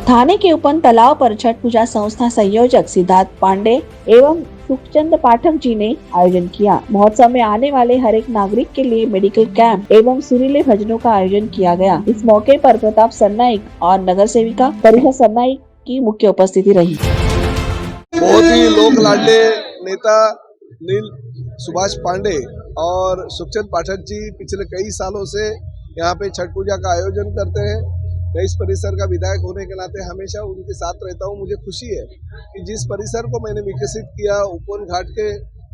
थाने के उपवन तालाब पर छठ पूजा संस्था संयोजक सिद्धार्थ पांडे एवं सुखचंद पाठक जी ने आयोजन किया। महोत्सव में आने वाले हर एक नागरिक के लिए मेडिकल कैंप एवं सुरीले भजनों का आयोजन किया गया। इस मौके पर प्रताप सरनाइक और नगर सेविका परिषा सरनाइक की मुख्य उपस्थिति रही। बहुत ही लोक लाडले नेता नील सुभाष पांडे और सुखचंद पाठक जी पिछले कई सालों से यहाँ पे छठ पूजा का आयोजन करते हैं। मैं इस परिसर का विधायक होने के नाते हमेशा उनके साथ रहता हूँ। मुझे खुशी है कि जिस परिसर को मैंने विकसित किया उपवन घाट के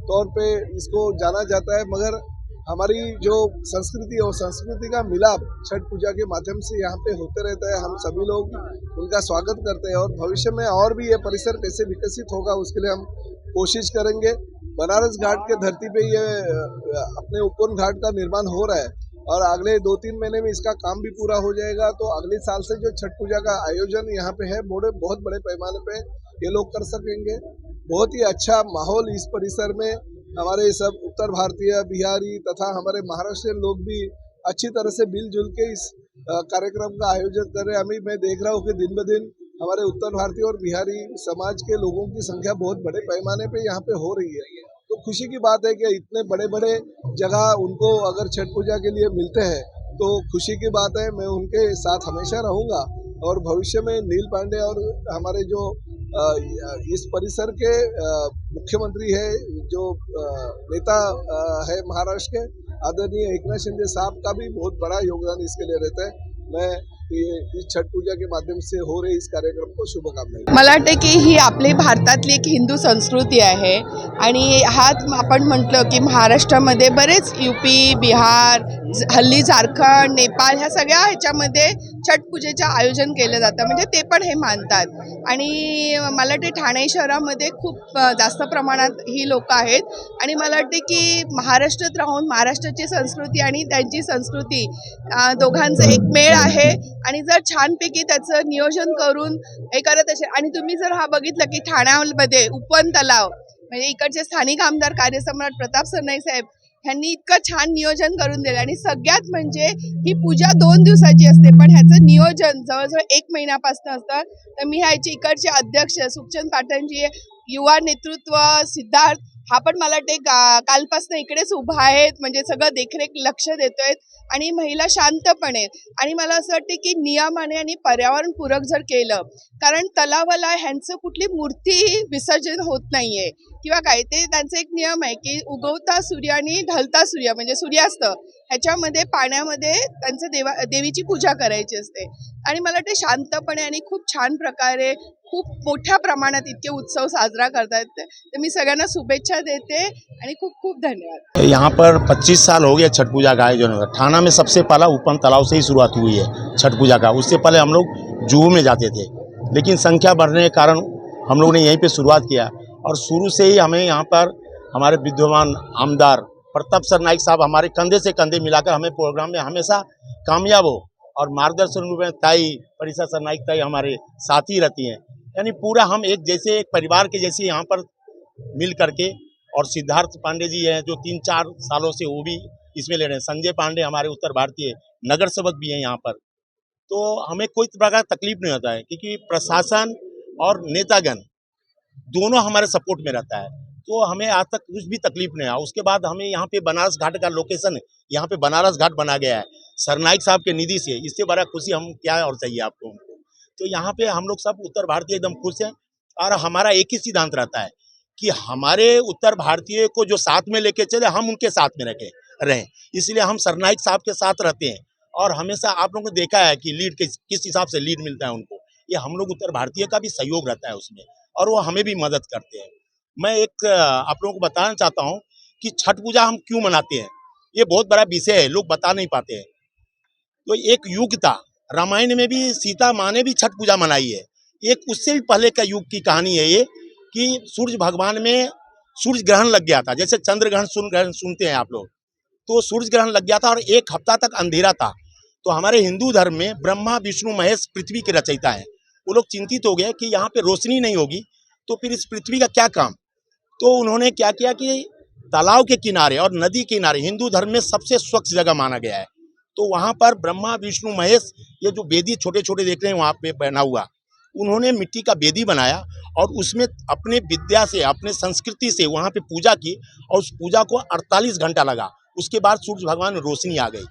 तौर पे इसको जाना जाता है, मगर हमारी जो संस्कृति और संस्कृति का मिलाप छठ पूजा के माध्यम से यहाँ पे होते रहता है। हम सभी लोग उनका स्वागत करते हैं और भविष्य में और भी ये परिसर कैसे विकसित होगा उसके लिए हम कोशिश करेंगे। बनारस घाट के धरती पे ये अपने उपवन घाट का निर्माण हो रहा है और अगले 2-3 महीने में इसका काम भी पूरा हो जाएगा। तो अगले साल से जो छठ पूजा का आयोजन यहाँ पे है बहुत बड़े पैमाने पे ये लोग कर सकेंगे। बहुत ही अच्छा माहौल इस परिसर में हमारे सब उत्तर भारतीय, बिहारी तथा हमारे महाराष्ट्रीयन लोग भी अच्छी तरह से मिलजुल के इस कार्यक्रम का आयोजन कर रहे हैं। मैं देख रहा हूँ कि दिन ब दिन हमारे उत्तर भारतीय और बिहारी समाज के लोगों की संख्या बहुत बड़े पैमाने पे यहाँ पे हो रही है। तो खुशी की बात है कि इतने बड़े बड़े जगह उनको अगर छठ पूजा के लिए मिलते हैं तो खुशी की बात है। मैं उनके साथ हमेशा रहूँगा और भविष्य में नील पांडे और हमारे जो इस परिसर के मुख्यमंत्री है, जो नेता है महाराष्ट्र के आदरणीय एकनाथ शिंदे साहब का भी बहुत बड़ा योगदान इसके लिए रहता है। मैं इस छठ पूजा के माध्यम से हो रहे इस कार्यक्रम को शुभकामना। मला वाटते की ही आपली भारतातली एक हिंदू संस्कृती आहे आणि हात आपण म्हटलं की महाराष्ट्रामध्ये बरेच यूपी, बिहार, हल्ली झारखंड, नेपाळ ह्या सगळ्या ह्याच्यामध्ये छठ पूजेचं आयोजन केलं जातं, म्हणजे ते पण हे मानतात आणि मला वाटते ठाणे शहरामध्ये खूप जास्त प्रमाणात ही लोक आहेत आणि मला वाटते की महाराष्ट्रात राहून महाराष्ट्राची संस्कृती आणि त्यांची संस्कृती दोघांचं एक मेळ आहे आणि जर छानपैकी त्याचं नियोजन करून हे करत असेल आणि तुम्ही जर हा बघितलं की ठाण्यामध्ये उपवन तलाव म्हणजे इकडचे स्थानिक आमदार कार्यसम्राट प्रताप सरनाईक साहेब ह्यांनी इतकं छान नियोजन करून दिलं आणि सगळ्यात म्हणजे ही पूजा 2 दिवसाची असते पण ह्याचं नियोजन जवळजवळ 1 महिन्यापासून असतं। तर मी ह्याचे इकडचे अध्यक्ष सुखचंद पाटणजी, युवा नेतृत्व सिद्धार्थ हा पण मला वाटते कालपासून इकडेच उभा आहेत, म्हणजे सगळं देखरेख लक्ष देतोय आणि महिला शांतपणे आणि मला असं वाटते की नियमाने आणि पर्यावरणपूरक जर केलं, कारण तलावाला ह्यांचं कुठली मूर्ती विसर्जन होत नाहीये किंवा काय, ते त्यांचा एक नियम आहे की उगवता सूर्य आणि ढलता सूर्य म्हणजे सूर्यास्त ह्याच्यामध्ये पाण्यामध्ये त्यांचं देवीची पूजा करायची असते आणि मला वाटते शांतपणे आणि खूप छान प्रकारे खूप मोठ्या प्रमाणात इतके उत्सव साजरा करतात। तो मैं सगळ्यांना शुभेच्छा देते आणि खूप खूप धन्यवाद। यहाँ पर 25 साल हो गया छठ पूजा का आयोजन हुआ। थाना में सबसे पहला उपवन तालाब से ही शुरुआत हुई है छठ पूजा का। उससे पहले हम लोग जुहू में जाते थे, लेकिन संख्या बढ़ने के कारण हम लोग ने यहीं पे शुरुआत किया और शुरू से ही हमें यहाँ पर हमारे विद्यमान आमदार प्रताप सरनाइक साहब हमारे कंधे से कंधे मिलाकर हमें प्रोग्राम में हमेशा कामयाब हो और मार्गदर्शन रूप में ताई परिषा सरनाइक ताई हमारे साथी रहती हैं। यानी पूरा हम एक जैसे एक परिवार के जैसे यहाँ पर मिल करके, और सिद्धार्थ पांडे जी हैं जो 3-4 सालों से वो भी इसमें ले रहे हैं। संजय पांडे हमारे उत्तर भारतीय नगर सेवक भी हैं यहाँ पर। तो हमें कोई प्रकार तकलीफ नहीं होता है क्योंकि प्रशासन और नेतागण दोनों हमारे सपोर्ट में रहता है, तो हमें आज तक कुछ भी तकलीफ नहीं आया। उसके बाद हमें यहाँ पे बनारस घाट का लोकेशन है, यहाँ पे बनारस घाट बना गया है सरनाइक साहब के निधि से। इससे बड़ा खुशी हम क्या और चाहिए आपको। तो यहाँ पे हम लोग सब उत्तर भारतीय एकदम खुश हैं और हमारा एक ही सिद्धांत रहता है कि हमारे उत्तर भारतीय को जो साथ में लेके चले हम उनके साथ में रहें। इसलिए हम सरनाइक साहब के साथ रहते हैं और हमेशा आप लोगों ने देखा है कि लीड किस हिसाब से लीड मिलता है उनको। ये हम लोग उत्तर भारतीय का भी सहयोग रहता है उसमें और वो हमें भी मदद करते हैं। मैं एक आप लोगों को बताना चाहता हूँ कि छठ पूजा हम क्यों मनाते हैं। ये बहुत बड़ा विषय है, लोग बता नहीं पाते हैं। तो एक युग था, रामायण में भी सीता माँ ने भी छठ पूजा मनाई है। एक उससे भी पहले का युग की कहानी है ये कि सूर्य भगवान में सूर्य ग्रहण लग गया था। जैसे चंद्र ग्रहण सूर्य ग्रहण सुनते हैं आप लोग, तो सूर्य ग्रहण लग गया था और 1 हफ्ता तक अंधेरा था। तो हमारे हिंदू धर्म में ब्रह्मा विष्णु महेश पृथ्वी के रचयिता है, वो लोग चिंतित हो गए कि यहाँ पे रोशनी नहीं होगी तो फिर इस पृथ्वी का क्या काम। तो उन्होंने क्या किया कि तालाब के किनारे और नदी के किनारे हिंदू धर्म में सबसे स्वच्छ जगह माना गया है, तो वहाँ पर ब्रह्मा विष्णु महेश ये जो वेदी छोटे छोटे देख रहे हैं वहाँ पे बना हुआ, उन्होंने मिट्टी का बेदी बनाया और उसमें अपने विद्या से, अपने संस्कृति से वहाँ पे पूजा की और उस पूजा को 48 घंटा लगा। उसके बाद सूर्य भगवान में रोशनी आ गई।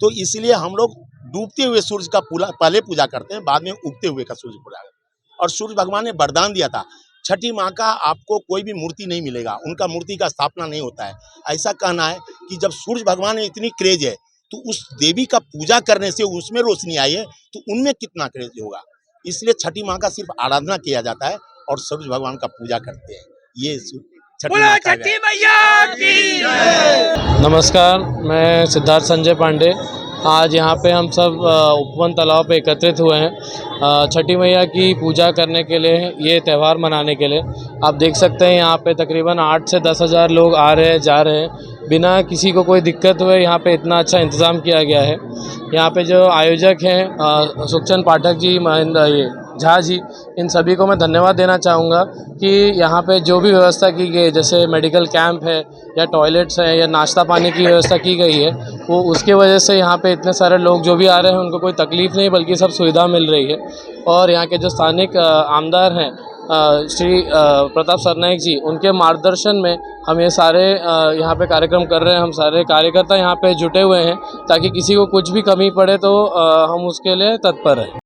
तो इसलिए हम लोग डूबते हुए सूर्य का पहले पूजा करते हैं, बाद में उगते हुए का सूर्य पूजा करते हैं। और सूर्य भगवान ने वरदान दिया था, छठी माँ का आपको कोई भी मूर्ति नहीं मिलेगा, उनका मूर्ति का स्थापना नहीं होता है। ऐसा कहना है कि जब सूर्य भगवान में इतनी क्रेज है तो उस देवी का पूजा करने से उसमें रोशनी आई है, तो उनमें कितना क्रेज होगा। इसलिए छठी माँ का सिर्फ आराधना किया जाता है और सूर्य भगवान का पूजा करते हैं। ये छठी मैया की। नमस्कार, मैं सिद्धार्थ संजय पांडे। आज यहाँ पे हम सब उपवन तालाब पे एकत्रित हुए हैं छठी मैया की पूजा करने के लिए, ये त्यौहार मनाने के लिए। आप देख सकते हैं यहाँ पे तकरीबन 8 से 10 हज़ार लोग आ रहे हैं, जा रहे हैं, बिना किसी को कोई दिक्कत हुए। यहाँ पे इतना अच्छा इंतज़ाम किया गया है। यहाँ पे जो आयोजक हैं सुखचंद पाठक जी, महेंद्र ये झा जी, इन सभी को मैं धन्यवाद देना चाहूँगा कि यहाँ पे जो भी व्यवस्था की गई, जैसे मेडिकल कैंप है या टॉयलेट्स हैं या नाश्ता पानी की व्यवस्था की गई है, वो उसके वजह से यहाँ पे इतने सारे लोग जो भी आ रहे हैं उनको कोई तकलीफ़ नहीं, बल्कि सब सुविधा मिल रही है। और यहाँ के जो स्थानिक आमदार हैं श्री प्रताप सरनाइक जी, उनके मार्गदर्शन में हम ये सारे यहाँ पे कार्यक्रम कर रहे हैं। हम सारे कार्यकर्ता यहाँ पे जुटे हुए हैं ताकि किसी को कुछ भी कमी पड़े तो हम उसके लिए तत्पर हैं।